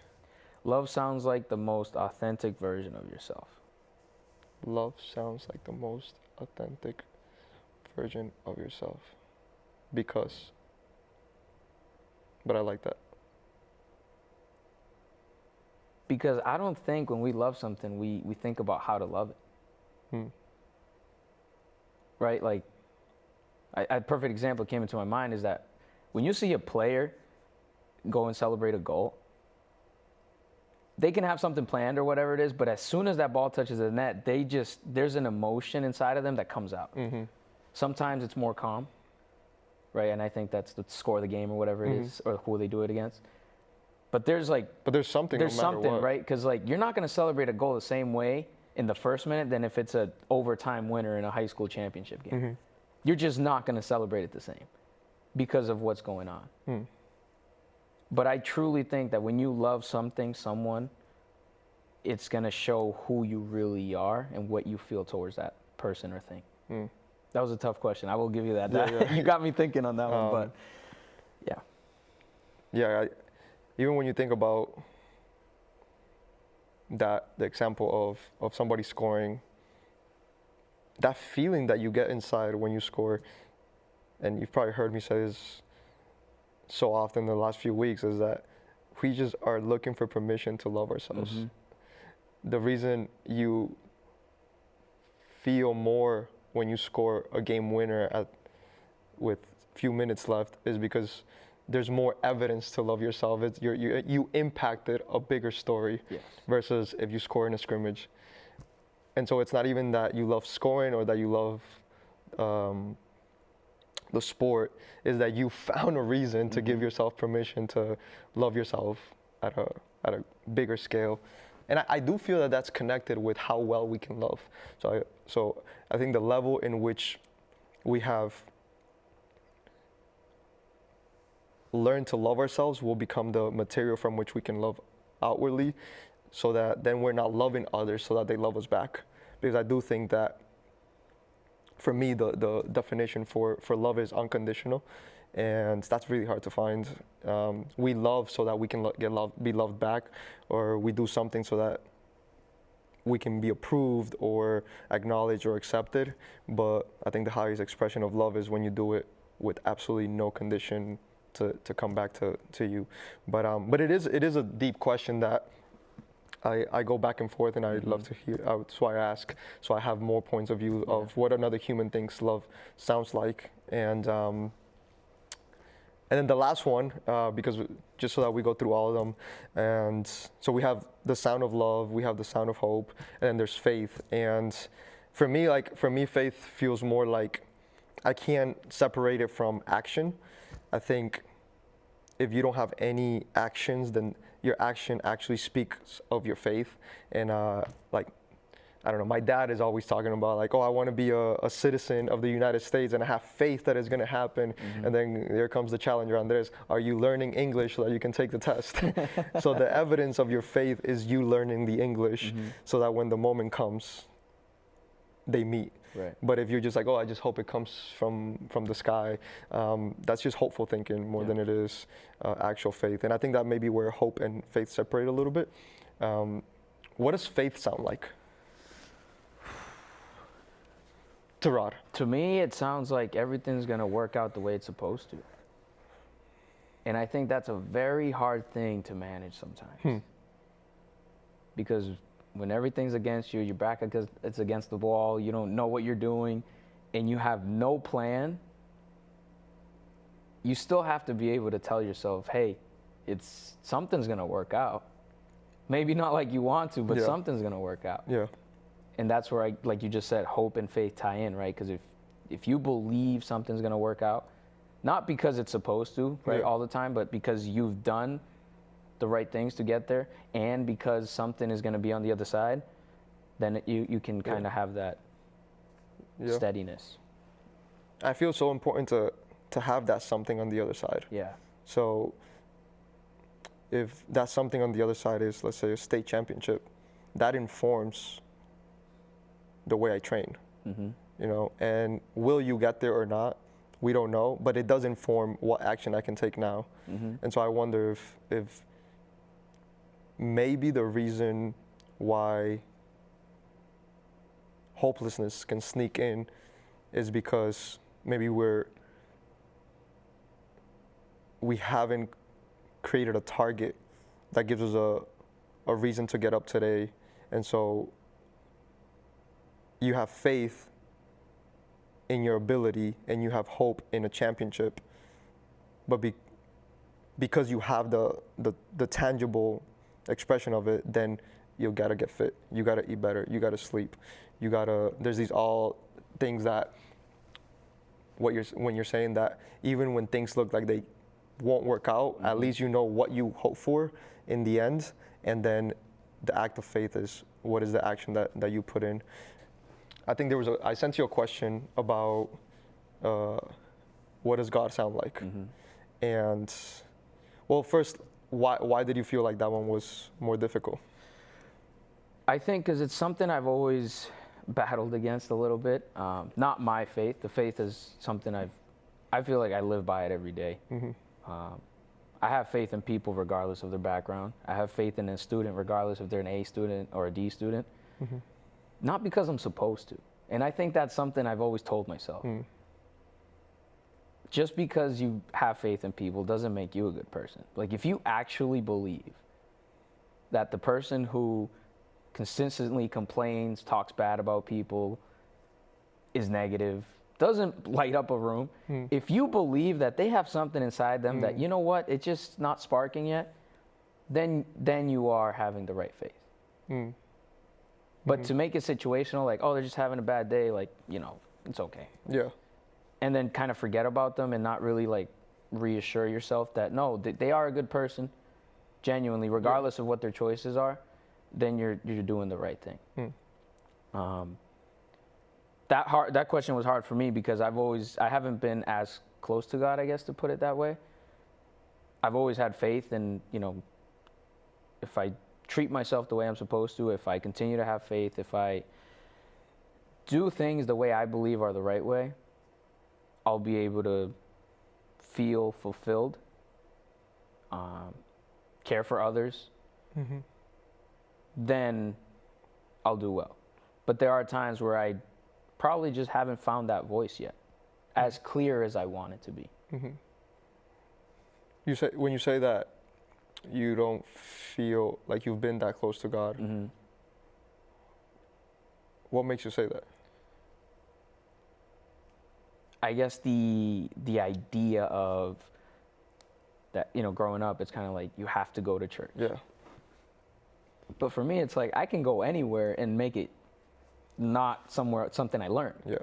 Love sounds like the most authentic version of yourself. Love sounds like the most authentic version of yourself. But I like that. Because I don't think when we love something, we think about how to love it. Right? Like, a perfect example came into my mind is that when you see a player go and celebrate a goal, they can have something planned or whatever it is, but as soon as that ball touches the net, there's an emotion inside of them that comes out. Sometimes it's more calm, right? And I think that's the score of the game or whatever it is, or who they do it against. But there's something, right? Because like you're not going to celebrate a goal the same way in the first minute than if it's an overtime winner in a high school championship game. You're just not going to celebrate it the same because of what's going on. But I truly think that when you love someone, it's going to show who you really are and what you feel towards that person or thing. That was a tough question. I will give you that. You got me thinking on that one, but yeah. Yeah, even when you think about the example of somebody scoring, that feeling that you get inside when you score, and you've probably heard me say this so often in the last few weeks, is that we just are looking for permission to love ourselves. The reason you feel more when you score a game winner with few minutes left is because there's more evidence to love yourself. You impacted a bigger story versus if you score in a scrimmage. And so it's not even that you love scoring or that you love the sport, is that you found a reason to give yourself permission to love yourself at a bigger scale. And I do feel that that's connected with how well we can love. So I think the level in which we have learned to love ourselves will become the material from which we can love outwardly, so that then we're not loving others so that they love us back. Because I do think that, for me, the definition for love is unconditional, and that's really hard to find. We love so that we can be loved back, or we do something so that we can be approved or acknowledged or accepted. But I think the highest expression of love is when you do it with absolutely no condition to come back to you. But it is a deep question that I go back and forth, and I'd love to hear. That's why I ask, so I have more points of view of what another human thinks love sounds like. And then the last one, because just so that we go through all of them, and so we have the sound of love, we have the sound of hope, and then there's faith. And for me, faith feels more like I can't separate it from action. I think if you don't have any actions, then your action actually speaks of your faith. And like, I don't know, my dad is always talking about like, oh, I want to be a citizen of the United States, and I have faith that it's going to happen. And then there comes the challenge around this. Are you learning English so that you can take the test? So the evidence of your faith is you learning the English so that when the moment comes, they meet. Right. But if you're just like, oh, I just hope it comes from the sky, that's just hopeful thinking more than it is actual faith. And I think that may be where hope and faith separate a little bit. What does faith sound like to Rod? To me, it sounds like everything's going to work out the way it's supposed to. And I think that's a very hard thing to manage sometimes. Because when everything's against you, your back it's against the wall, you don't know what you're doing, and you have no plan, you still have to be able to tell yourself, hey, something's going to work out. Maybe not like you want to, but something's going to work out. Yeah. And that's where, like you just said, hope and faith tie in, right? Because if you believe something's going to work out, not because it's supposed to, right, all the time, but because you've done the right things to get there, and because something is going to be on the other side, then you can kind of have that steadiness. I feel so important to have that something on the other side. Yeah. So if that something on the other side is, let's say, a state championship, that informs the way I train. You know, and will you get there or not? We don't know, but it does inform what action I can take now. And so I wonder if maybe the reason why hopelessness can sneak in is because maybe we haven't created a target that gives us a reason to get up today. And so you have faith in your ability and you have hope in a championship, but because you have the tangible expression of it, then you gotta get fit, you gotta eat better, you gotta sleep, there's these all things that when you're saying that even when things look like they won't work out, at least you know what you hope for in the end. And then the act of faith is what is the action that you put in. I think I sent you a question about what does God sound like? And well, first, why did you feel like that one was more difficult? I think because it's something I've always battled against a little bit. Not my faith. The faith is something I feel like I live by it every day. I have faith in people regardless of their background. I have faith in a student regardless if they're an A student or a D student. Not because I'm supposed to. And I think that's something I've always told myself. Just because you have faith in people doesn't make you a good person. Like, if you actually believe that the person who consistently complains, talks bad about people, is negative, doesn't light up a room, if you believe that they have something inside them that, you know what, it's just not sparking yet, then you are having the right faith. But to make it situational, like, oh, they're just having a bad day, like, you know, it's okay. Yeah. And then kind of forget about them and not really, like, reassure yourself that, no, they are a good person, genuinely, regardless of what their choices are, then you're doing the right thing. That question was hard for me because I haven't been as close to God, I guess, to put it that way. I've always had faith, and, you know, if I treat myself the way I'm supposed to, if I continue to have faith, if I do things the way I believe are the right way, I'll be able to feel fulfilled, care for others, then I'll do well. But there are times where I probably just haven't found that voice yet, as clear as I want it to be. when you say that you don't feel like you've been that close to God, Mm-hmm. what makes you say that? I guess the idea of that, you know, growing up, it's kind of like you have to go to church. Yeah. But for me, it's like I can go anywhere and make it not something I learned. Yeah.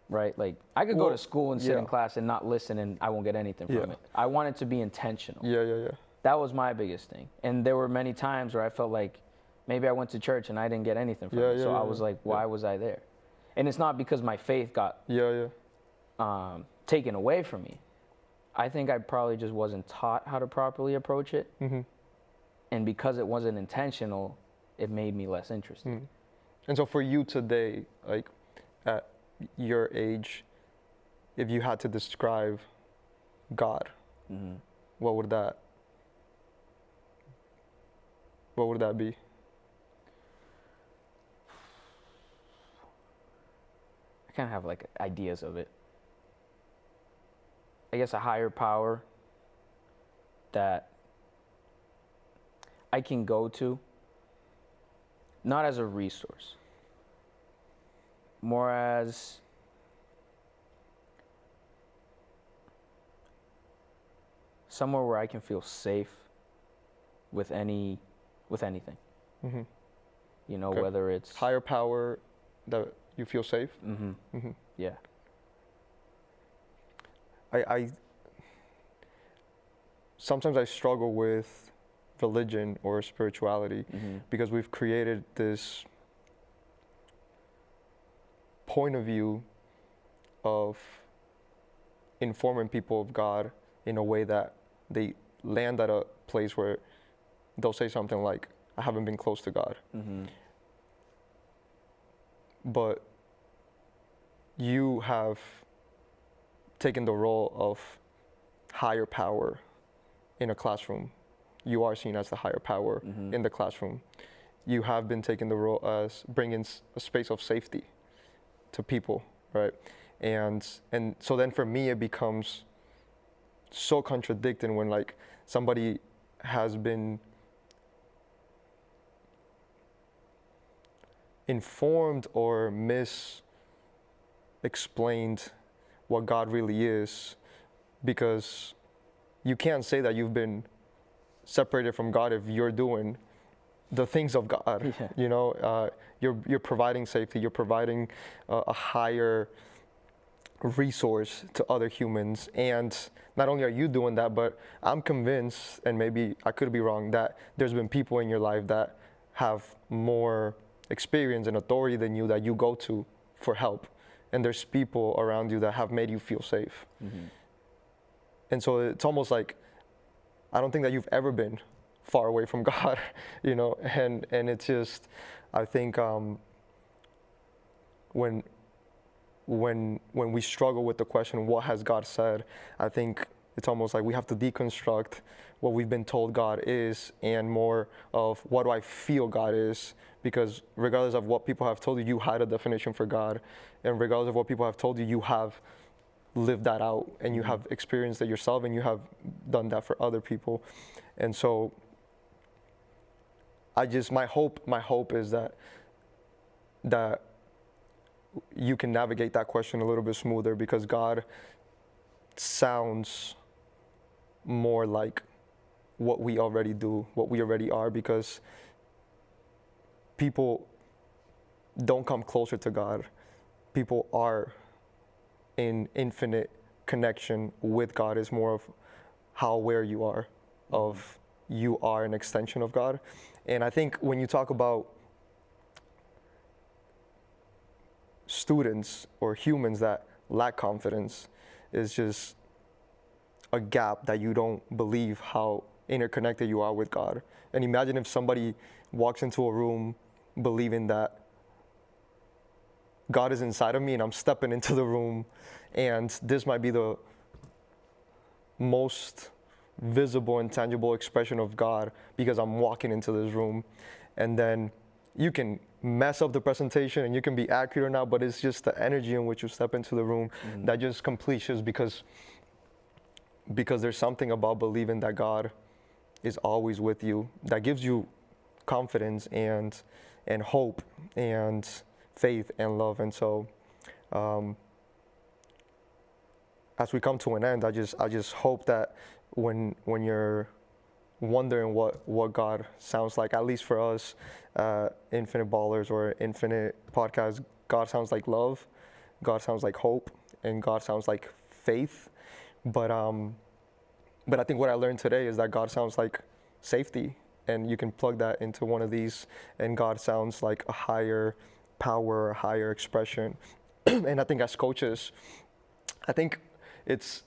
Right? Like I could go to school and sit in yeah. class and not listen and I won't get anything from it. I want it to be intentional. Yeah. That was my biggest thing. And there were many times where I felt like maybe I went to church and I didn't get anything from it. So I was like, why was I there? And it's not because my faith got taken away from me. I think I probably just wasn't taught how to properly approach it. Mm-hmm. And because it wasn't intentional, it made me less interested. Mm. And so for you today, like at your age, if you had to describe God, Mm-hmm. what would that be? I kind of have like ideas of it. I guess a higher power that I can go to, not as a resource, more as somewhere where I can feel safe with anything. Mm-hmm. You know, whether it's higher power that you feel safe. Mm-hmm. Mm-hmm. Yeah. I sometimes I struggle with religion or spirituality because we've created this point of view of informing people of God in a way that they land at a place where they'll say something like, I haven't been close to God. Mm-hmm. But you have taken the role of higher power in a classroom. You are seen as the higher power in the classroom. You have been taking the role as bringing a space of safety to people, right? And so then for me, it becomes so contradicting when like somebody has been informed or explained what God really is, because you can't say that you've been separated from God if you're doing the things of God. Yeah. You know, you're providing safety, you're providing a higher resource to other humans, and not only are you doing that, but I'm convinced, and maybe I could be wrong, that there's been people in your life that have more experience and authority than you that you go to for help, and there's people around you that have made you feel safe. And so it's almost like I don't think that you've ever been far away from God, you know, and it's just, I think when we struggle with the question, what has God said, I think it's almost like we have to deconstruct what we've been told God is and more of what do I feel God is, because regardless of what people have told you, you had a definition for God, and regardless of what people have told you, you have lived that out and you have experienced it yourself and you have done that for other people. And so my hope is that you can navigate that question a little bit smoother, because God sounds more like what we already do, what we already are, because people don't come closer to God. People are in infinite connection with God. Is more of how aware you are of you are an extension of God. And I think when you talk about students or humans that lack confidence, is just a gap that you don't believe how interconnected you are with God. And imagine if somebody walks into a room believing that God is inside of me and I'm stepping into the room, and this might be the most visible and tangible expression of God because I'm walking into this room. And then you can mess up the presentation and you can be accurate or not, but it's just the energy in which you step into the room that just completes, because because there's something about believing that God is always with you that gives you confidence and hope and faith and love. And so as we come to an end, I just hope that when you're wondering what God sounds like, at least for us, Infinite Ballers or Infinite Podcast, God sounds like love, God sounds like hope, and God sounds like faith. But I think what I learned today is that God sounds like safety, and you can plug that into one of these, and God sounds like a higher power, a higher expression. And I think as coaches, I think it's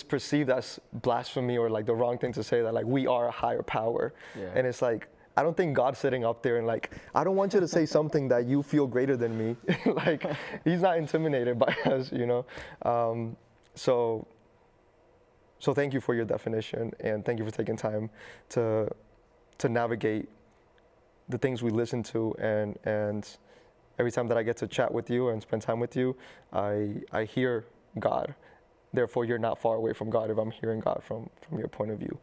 perceived as blasphemy or like the wrong thing to say that like we are a higher power. Yeah. And it's like, I don't think God's sitting up there and like, I don't want you to say something that you feel greater than me. Like, he's not intimidated by us, you know? So thank you for your definition, and thank you for taking time to navigate the things we listen to, and every time that I get to chat with you and spend time with you, I hear God. Therefore, you're not far away from God if I'm hearing God from your point of view.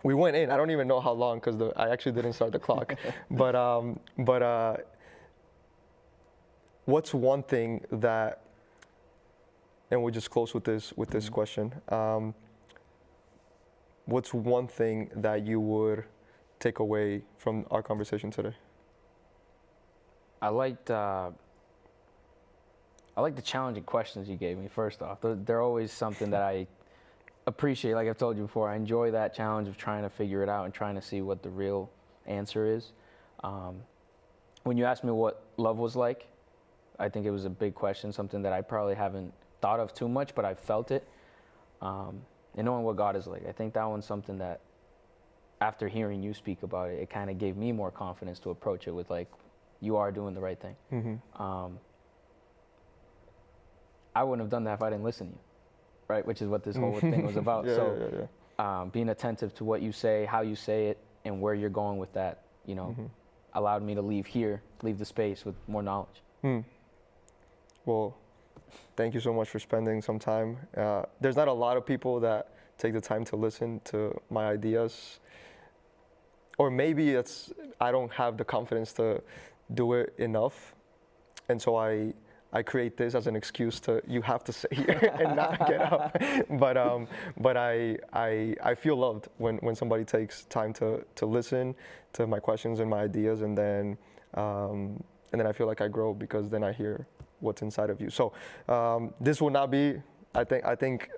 We went in, I don't even know how long because I actually didn't start the clock, but what's one thing that, and we'll just close with this question. What's one thing that you would take away from our conversation today? I liked the challenging questions you gave me, first off. They're always something that I appreciate. Like I've told you before, I enjoy that challenge of trying to figure it out and trying to see what the real answer is. When you asked me what love was like, I think it was a big question, something that I probably haven't thought of too much, but I felt it. And knowing what God is like, I think that one's something that after hearing you speak about it, it kind of gave me more confidence to approach it with like, you are doing the right thing. Mm-hmm. I wouldn't have done that if I didn't listen to you, right? Which is what this whole thing was about. Being attentive to what you say, how you say it, and where you're going with that, you know, allowed me to leave the space with more knowledge. Well, thank you so much for spending some time. There's not a lot of people that take the time to listen to my ideas. Or maybe I don't have the confidence to do it enough. And so I create this as an excuse to, you have to sit here and not get up. But I feel loved when somebody takes time to listen to my questions and my ideas, and then I feel like I grow because then I hear what's inside of you. So this will not be, I think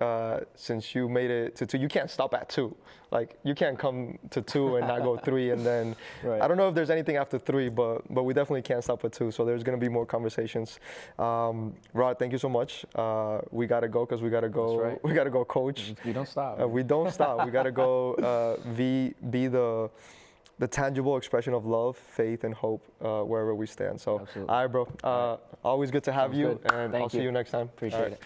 since you made it to 2, you can't stop at 2. Like, you can't come to 2 and not go 3, and then right. I don't know if there's anything after 3, but we definitely can't stop at 2. So there's gonna be more conversations. Rod, thank you so much. We gotta go because we gotta go. Right. We gotta go coach. We don't stop. We don't stop. We gotta go be the tangible expression of love, faith, and hope wherever we stand. So, absolutely. All right, bro. Always good to have you, good. And I'll see you next time. Appreciate it.